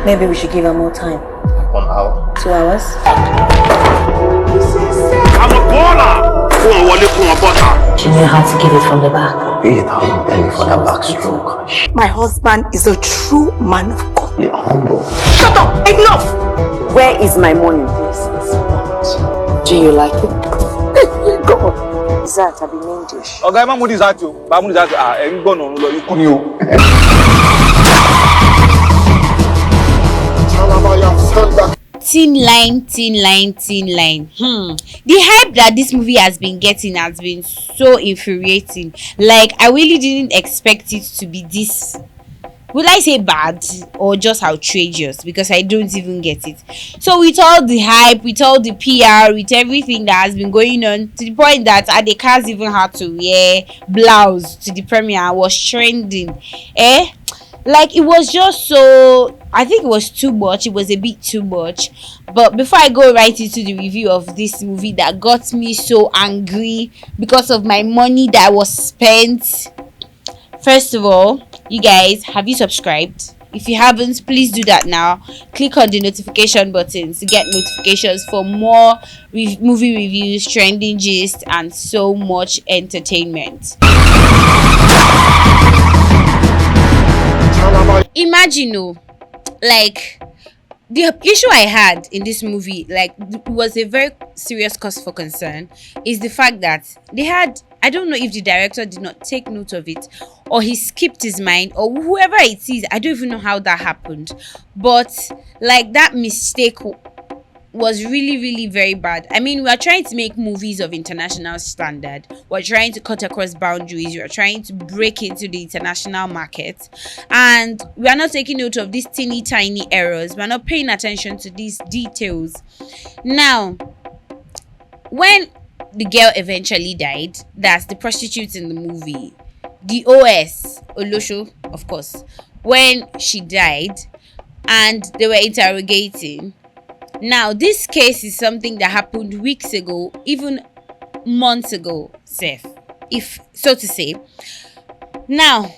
Maybe we should give her more time. 1 hour. 2 hours. I'm a baller! She knew how to give it from the back. 8,000 penny for that backstroke. My husband is a true man of God. You're humble. Shut up! Enough! Where is my money? Do you like it? God. That have been named dish. Okay, I'm going to Thinline. The hype that this movie has been getting has been so infuriating. Like, I really didn't expect it to be this, would I say bad or just outrageous, because I don't even get it. So with all the hype, with all the PR, with everything that has been going on, to the point that Adekas even had to wear blouse to the premiere, was trending. Like, it was just so, I think it was too much. It was a bit too much. But before I go right into the review of this movie that got me so angry because of my money that was spent, first of all, you guys, have you subscribed? If you haven't, please do that now. Click on the notification buttons to get notifications for more movie reviews, trending gist, and so much entertainment. Imagine, like, the issue I had in this movie, like, was a very serious cause for concern, is the fact that they had, I don't know if the director did not take note of it, or he skipped his mind, or whoever it is. I don't even know how that happened, but like, that mistake was really very bad. I mean, we are trying to make movies of international standard. We're trying to cut across boundaries. We're trying to break into the international market, and we are not taking note of these teeny tiny errors. We're not paying attention to these details. Now, when the girl eventually died, that's the prostitute in the movie, the OS Olosho, of course, when she died and they were interrogating. Now, this case is something that happened weeks ago, even months ago, Seth, if so to say. Now,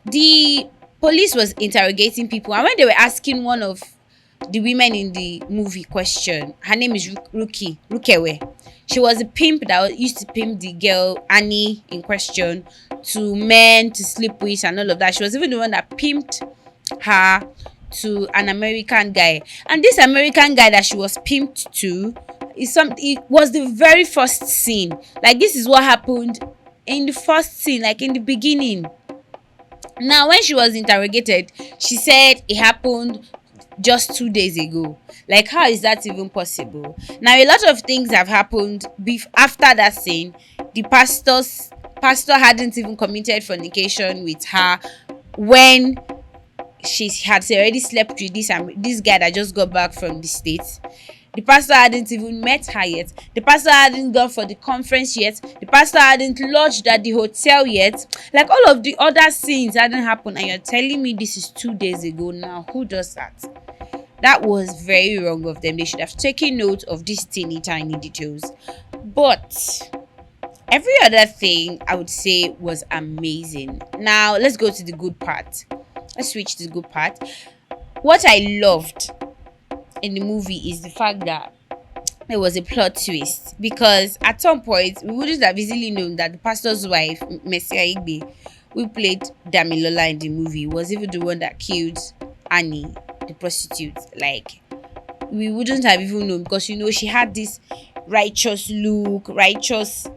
the police was interrogating people, and when they were asking one of the women in the movie question, her name is Rukewe. She was a pimp that used to pimp the girl Annie in question to men to sleep with and all of that. She was even the one that pimped her to an American guy, and this American guy that she was pimped to it was the very first scene. Like, this is what happened in the first scene, like in the beginning. Now, when she was interrogated, she said it happened just 2 days ago. Like, how is that even possible? Now, a lot of things have happened after that scene. The pastor hadn't even committed fornication with her when she had already slept with this guy that just got back from the States. The pastor hadn't even met her yet. The pastor hadn't gone for the conference yet. The pastor hadn't lodged at the hotel yet. Like, all of the other scenes hadn't happened, and you're telling me this is 2 days ago. Now, who does that? That was very wrong of them. They should have taken note of these teeny tiny details. But every other thing, I would say, was amazing. Now, let's go to the good part. Let's switch to the good part. What I loved in the movie is the fact that there was a plot twist, because at some point we wouldn't have easily known that the pastor's wife, Mercy Aigbe, who played Damilola in the movie, was even the one that killed Annie, the prostitute. Like, we wouldn't have even known, because she had this righteous look, righteous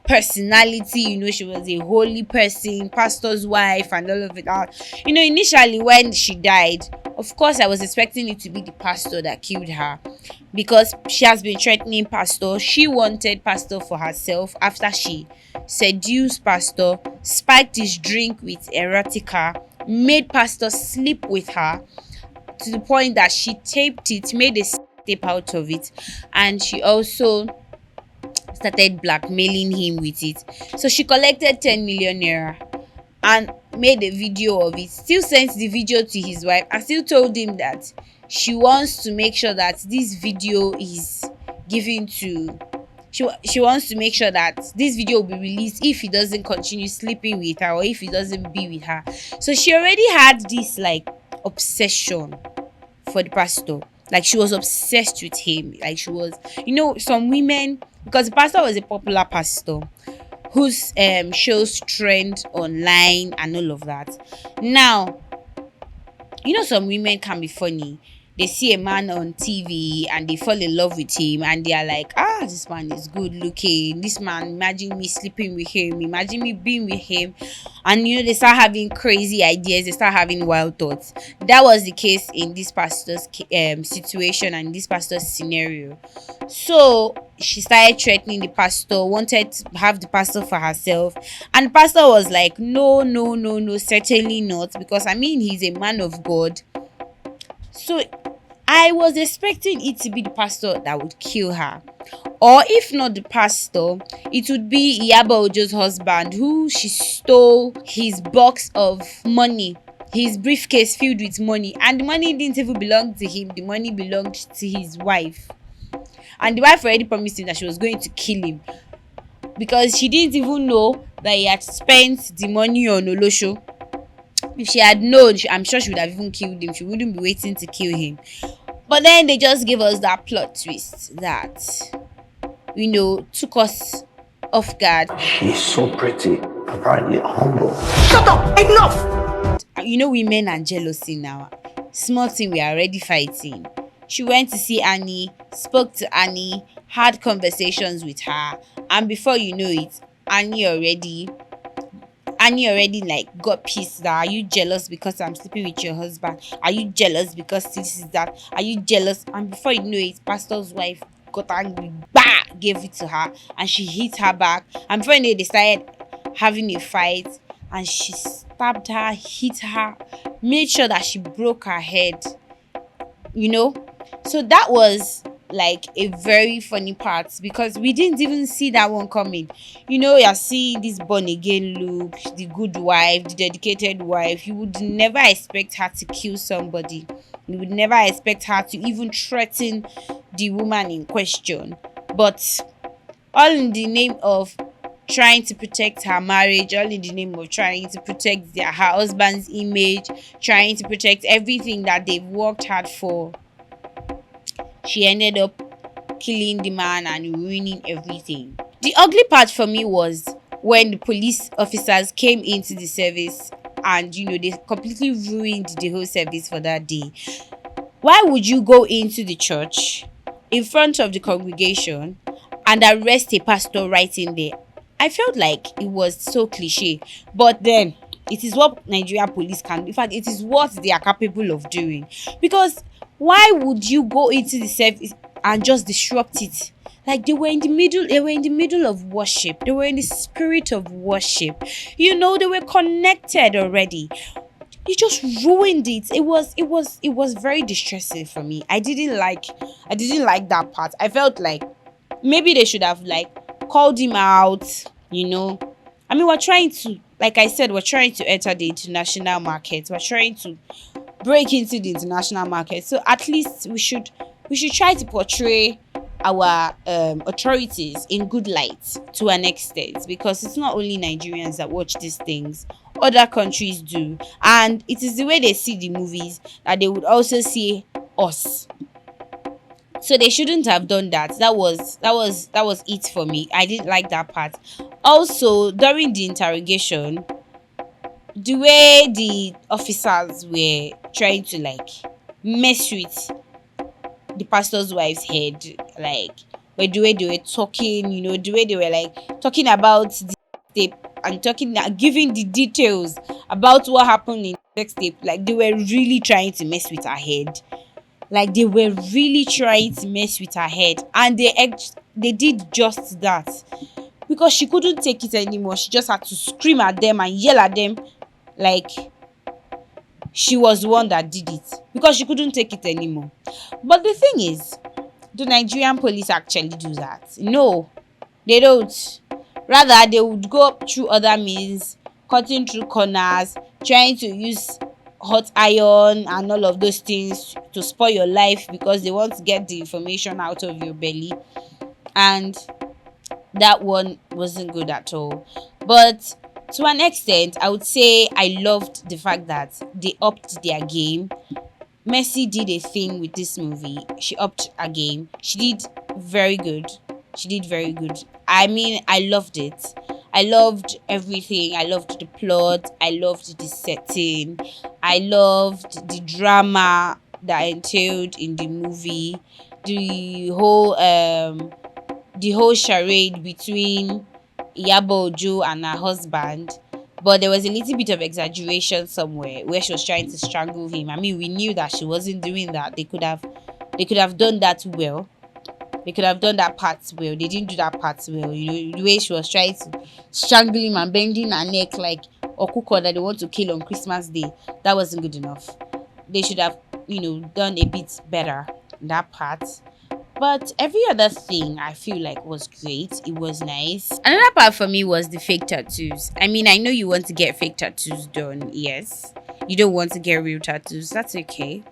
personality. She was a holy person, pastor's wife, and all of it. Initially when she died, of course I was expecting it to be the pastor that killed her, because she has been threatening pastor. She wanted pastor for herself after she seduced pastor, spiked his drink with erotica, made pastor sleep with her, to the point that she taped it, made a tape out of it, and she also started blackmailing him with it. So she collected 10 million naira and made a video of it, still sent the video to his wife, and still told him that she wants to make sure that this video is given to she wants to make sure that this video will be released if he doesn't continue sleeping with her or if he doesn't be with her. So she already had this like obsession for the pastor. Like she was obsessed with him. Like she was, some women, because the pastor was a popular pastor whose shows trend online and all of that. Now, some women can be funny. They see a man on TV and they fall in love with him and they are like, this man is good looking. This man, imagine me sleeping with him. Imagine me being with him. And, they start having crazy ideas. They start having wild thoughts. That was the case in this pastor's situation and this pastor's scenario. So she started threatening the pastor, wanted to have the pastor for herself. And the pastor was like, no, certainly not. Because, he's a man of God. So I was expecting it to be the pastor that would kill her. Or if not the pastor, it would be Iyabo Ojo's husband, who she stole his box of money, his briefcase filled with money. And the money didn't even belong to him. The money belonged to his wife. And the wife already promised him that she was going to kill him. Because she didn't even know that he had spent the money on Olosho. If she had known, I'm sure she would have even killed him. She wouldn't be waiting to kill him. But then they just gave us that plot twist that, took us off guard. She's so pretty, apparently humble. Shut up! Enough! Women and jealousy now. Small thing, we are already fighting. She went to see Annie, spoke to Annie, had conversations with her, and before you know it, Annie already like got pissed. That, are you jealous because I'm sleeping with your husband? Are you jealous because this is that? Are you jealous? And before you know it, pastor's wife got angry, gave it to her, and she hit her back. And before you know it, they started having a fight, and she stabbed her, hit her, made sure that she broke her head. So that was like a very funny part, because we didn't even see that one coming. You're seeing this born again look, the good wife, the dedicated wife. You would never expect her to kill somebody. You would never expect her to even threaten the woman in question. But all in the name of trying to protect her marriage, all in the name of trying to protect her husband's image, trying to protect everything that they've worked hard for. She ended up killing the man and ruining everything. The ugly part for me was when the police officers came into the service and, they completely ruined the whole service for that day. Why would you go into the church in front of the congregation and arrest a pastor right in there? I felt like it was so cliche. But then, it is what Nigerian police can do. In fact, it is what they are capable of doing. Because why would you go into the service and just disrupt it? Like they were in the middle of worship. They were in the spirit of worship. They were connected already. You just ruined it. It was very distressing for me. I didn't like that part. I felt like maybe they should have like called him out, we're trying to, like I said, we're trying to enter the international market. We're trying to break into the international market. So at least we should try to portray our authorities in good light to an extent, because it's not only Nigerians that watch these things. Other countries do, and it is the way they see the movies that they would also see us. So they shouldn't have done that. That was it for me. I didn't like that part. Also, during the interrogation, the way the officers were trying to like mess with the pastor's wife's head, like the way they were talking, the way they were like talking about the tape and giving the details about what happened in the sex tape, like they were really trying to mess with her head. Like they were really trying to mess with her head, and they did just that, because she couldn't take it anymore. She just had to scream at them and yell at them like she was the one that did it, because she couldn't take it anymore. But the thing is, do Nigerian police actually do that? No, they don't. Rather, they would go up through other means, cutting through corners, trying to use hot iron and all of those things to spoil your life, because they want to get the information out of your belly. And That one wasn't good at all. But to an extent, I would say I loved the fact that they upped their game. Mercy did a thing with this movie. She upped her game. She did very good. She did very good. I mean, I loved it. I loved everything. I loved the plot. I loved the setting. I loved the drama that entailed in the movie. The whole the whole charade between Iyabo Ojo and her husband. But there was a little bit of exaggeration somewhere where she was trying to strangle him. I mean, we knew that she wasn't doing that. They could have done that well. They could have done that part well. They didn't do that part well. The way she was trying to strangle him and bending her neck like Okuko that they want to kill on Christmas Day. That wasn't good enough. They should have, done a bit better in that part. But every other thing I feel like was great. It was nice. Another part for me was the fake tattoos. I mean, I know you want to get fake tattoos done. Yes. You don't want to get real tattoos. That's okay.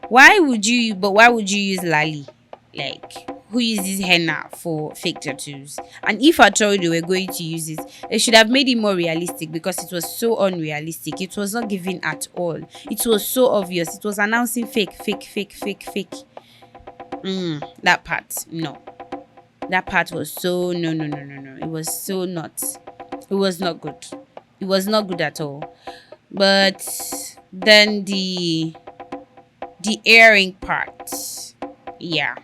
Why would you use Lali? Like, who uses henna for fake tattoos? And if at all they were going to use it, they should have made it more realistic because it was so unrealistic. It was not giving at all. It was so obvious. It was announcing fake, fake, fake, fake, fake. That part, no. That part was so no. It was so not. It was not good. It was not good at all. But then the earring part, yeah,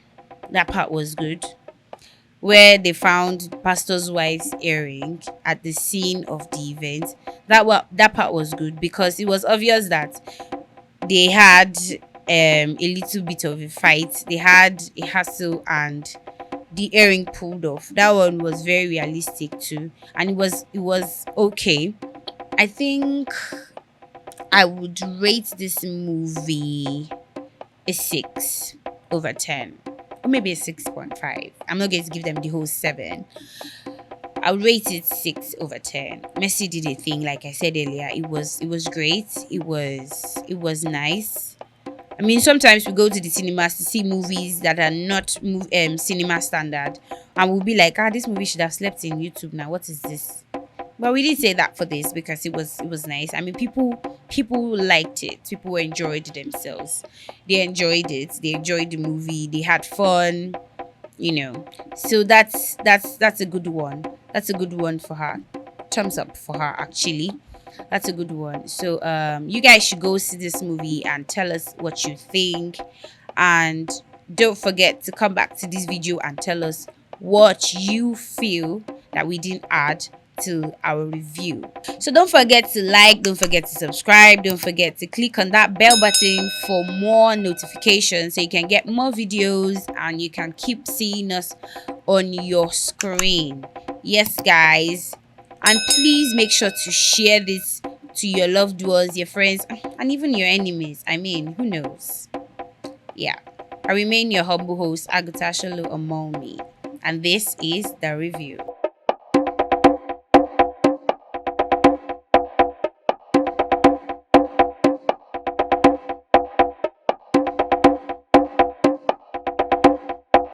that part was good. Where they found pastor's wife's earring at the scene of the event. That part was good because it was obvious that they had a little bit of a fight. They had a hassle and the earring pulled off. That one was very realistic too, and it was okay. I think I would rate this movie a 6/10, or maybe a 6.5. I'm not going to give them the whole 7. I'll rate it 6/10. Mercy did a thing, like I said earlier. It was great. It was nice. I mean, sometimes we go to the cinemas to see movies that are not cinema standard, and we'll be like, this movie should have slept in YouTube now. What is this? But we didn't say that for this because it was nice. I mean, people liked it. People enjoyed themselves. They enjoyed it. They enjoyed the movie. They had fun. So that's a good one. That's a good one for her. Thumbs up for her, actually. That's a good one. So you guys should go see this movie and tell us what you think, and don't forget to come back to this video and tell us what you feel that we didn't add to our review. So don't forget to like, don't forget to subscribe, don't forget to click on that bell button for more notifications so you can get more videos and you can keep seeing us on your screen. Yes, guys. And please make sure to share this to your loved ones, your friends, and even your enemies. I mean, who knows? Yeah. I remain your humble host, Agutashalo Omomi. And this is the review.